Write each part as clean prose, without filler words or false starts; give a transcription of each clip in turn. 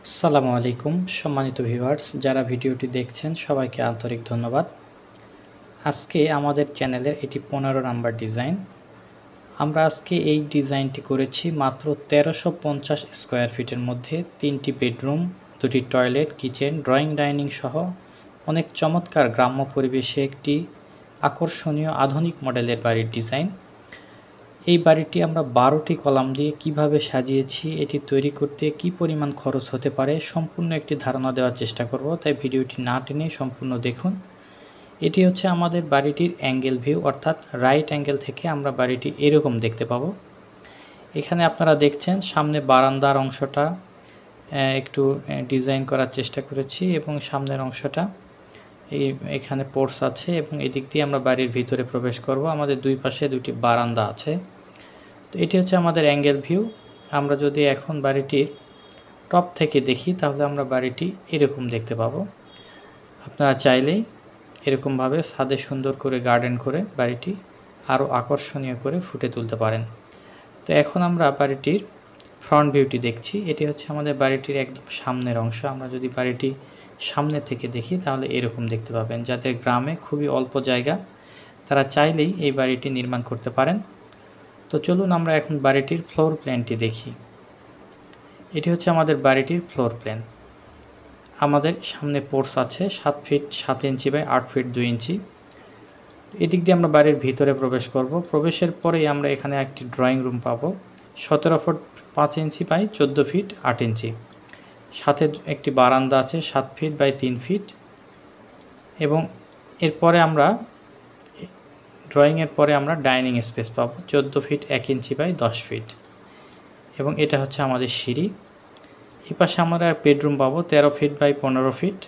আসসালামু আলাইকুম সম্মানিত ভিউয়ার্স, যারা ভিডিওটি দেখছেন সবাইকে আন্তরিক ধন্যবাদ। আজকে আমাদের চ্যানেলের এটি 15 নাম্বার ডিজাইন। আমরা আজকে এই ডিজাইনটি করেছি মাত্র 1350 স্কোয়ার ফিটের মধ্যে। 3টি বেডরুম, 2টি টয়লেট, কিচেন, ড্রয়িং ডাইনিং সহ অনেক চমৎকার গ্রাম্য পরিবেশে একটি আকর্ষণীয় আধুনিক মডেলের বাড়ির ডিজাইন। এই বাড়িটি আমরা 12টি কলাম দিয়ে কিভাবে সাজিয়েছি, এটি তৈরি করতে কি পরিমাণ খরচ হতে পারে সম্পূর্ণ একটি ধারণা দেওয়ার চেষ্টা করব, তাই ভিডিওটি না টেনে সম্পূর্ণ দেখুন। এটি হচ্ছে আমাদের বাড়িটির অ্যাঙ্গেল ভিউ, অর্থাৎ রাইট অ্যাঙ্গেল থেকে আমরা বাড়িটি এরকম দেখতে পাবো। এখানে আপনারা দেখছেন সামনে বারান্দার অংশটা একটু ডিজাইন করার চেষ্টা করেছি এবং সামনের অংশটা এখানে পোর্চ আছে এবং এদিক দিয়ে আমরা বাড়ির ভিতরে প্রবেশ করব। আমাদের দুই পাশে দুটি বারান্দা আছে। তো এটি হচ্ছে আমাদের অ্যাঙ্গেল ভিউ। আমরা যদি এখন বাড়িটির টপ থেকে দেখি তাহলে আমরা বাড়িটি এরকম দেখতে পাবো। আপনারা চাইলেই এরকমভাবে ছাদে সুন্দর করে গার্ডেন করে বাড়িটি আরও আকর্ষণীয় করে ফুটে তুলতে পারেন। তো এখন আমরা বাড়িটির ফ্রন্ট ভিউটি দেখছি। এটি হচ্ছে আমাদের বাড়িটির একদম সামনের অংশ। আমরা যদি বাড়িটি সামনে থেকে দেখি তাহলে এরকম দেখতে পাবেন। যাদের গ্রামে খুবই অল্প জায়গা, তারা চাইলেই এই বাড়িটি নির্মাণ করতে পারেন। তো চলুন আমরা এখন বাড়িটির ফ্লোর প্ল্যানটি দেখি। এটি হচ্ছে আমাদের বাড়িটির ফ্লোর প্ল্যান। আমাদের সামনে পোর্চ আছে 7 ফিট 7 ইঞ্চি বাই 8 ফিট 2 ইঞ্চি। এদিক দিয়ে আমরা বাড়ির ভিতরে প্রবেশ করব। প্রবেশের পরেই আমরা এখানে একটি ড্রয়িং রুম পাবো 17 ফুট 5 ইঞ্চি বাই 14 ফিট 8 ইঞ্চি। সাথে একটি বারান্দা আছে 7 ফিট বাই 3 ফিট এবং এরপরে আমরা ড্রয়িংয়ের পরে আমরা ডাইনিং স্পেস পাবো 14 ফিট 1 ইঞ্চি বাই 10 ফিট এবং এটা হচ্ছে আমাদের সিঁড়ি। এই পাশে আমরা বেডরুম পাবো 13 ফিট বাই 15 ফিট,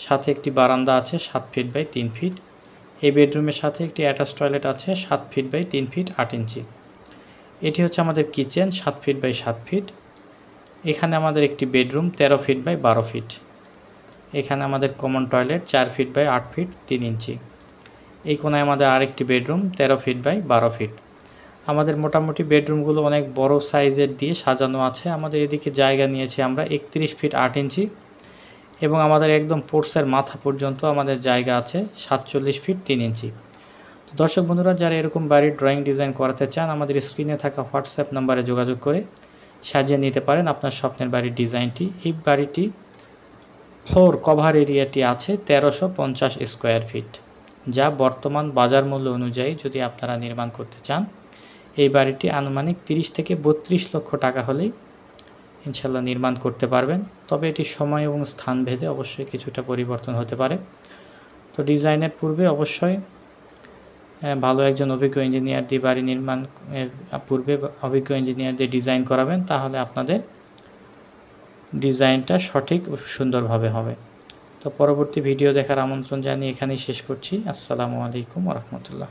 সাথে একটি বারান্দা আছে 7 ফিট বাই 3 ফিট। এই বেডরুমের সাথে একটি অ্যাটাচ টয়লেট আছে 7 ফিট বাই 3 ফিট 8 ইঞ্চি। এটি হচ্ছে আমাদের কিচেন 7 ফিট বাই 7 ফিট। এখানে আমাদের একটি বেডরুম 13 ফিট বাই 12 ফিট। এখানে আমাদের common toilet 4 feet by 8 feet 3 inch. এই কোণায় আমাদের আরেকটি বেডরুম 13 ফিট বাই 12 ফিট। আমাদের মোটামুটি বেডরুমগুলো অনেক বড় সাইজের দিয়ে সাজানো আছে। আমাদের এদিকে জায়গা নিয়েছি আমরা 31 ফিট 8 ইঞ্চি এবং আমাদের একদম পোর্চের মাথা পর্যন্ত আমাদের জায়গা আছে 47 ফিট 3 ইঞ্চি। তো দর্শক বন্ধুরা, যারা এরকম বাড়ির ড্রয়িং ডিজাইন করাতে চান, আমাদের স্ক্রিনে থাকা হোয়াটসঅ্যাপ নাম্বারে যোগাযোগ করে সাজিয়ে নিতে পারেন আপনার স্বপ্নের বাড়ির ডিজাইনটি। এই বাড়িটি ফ্লোর কভার এরিয়াটি আছে 1350 স্কোয়ার ফিট, যা বর্তমান বাজার মূল্য অনুযায়ী যদি আপনারা নির্মাণ করতে চান, এই বাড়িটি আনুমানিক 30 থেকে 32 লক্ষ টাকা হলেই ইনশাল্লাহ নির্মাণ করতে পারবেন। তবে এটি সময় এবং স্থান ভেদে অবশ্যই কিছুটা পরিবর্তন হতে পারে। তো ডিজাইনের পূর্বে অবশ্যই ভালো একজন অভিজ্ঞ ইঞ্জিনিয়ার দিয়ে বাড়ি নির্মাণের পূর্বে অভিজ্ঞ ইঞ্জিনিয়ার দিয়ে ডিজাইন করাবেন, তাহলে আপনাদের ডিজাইনটা সঠিক ও সুন্দরভাবে হবে। তো পরবর্তী ভিডিও দেখার আমন্ত্রণ জানিয়ে এখানেই শেষ করছি। আসসালামু আলাইকুম ওয়া রাহমাতুল্লাহ।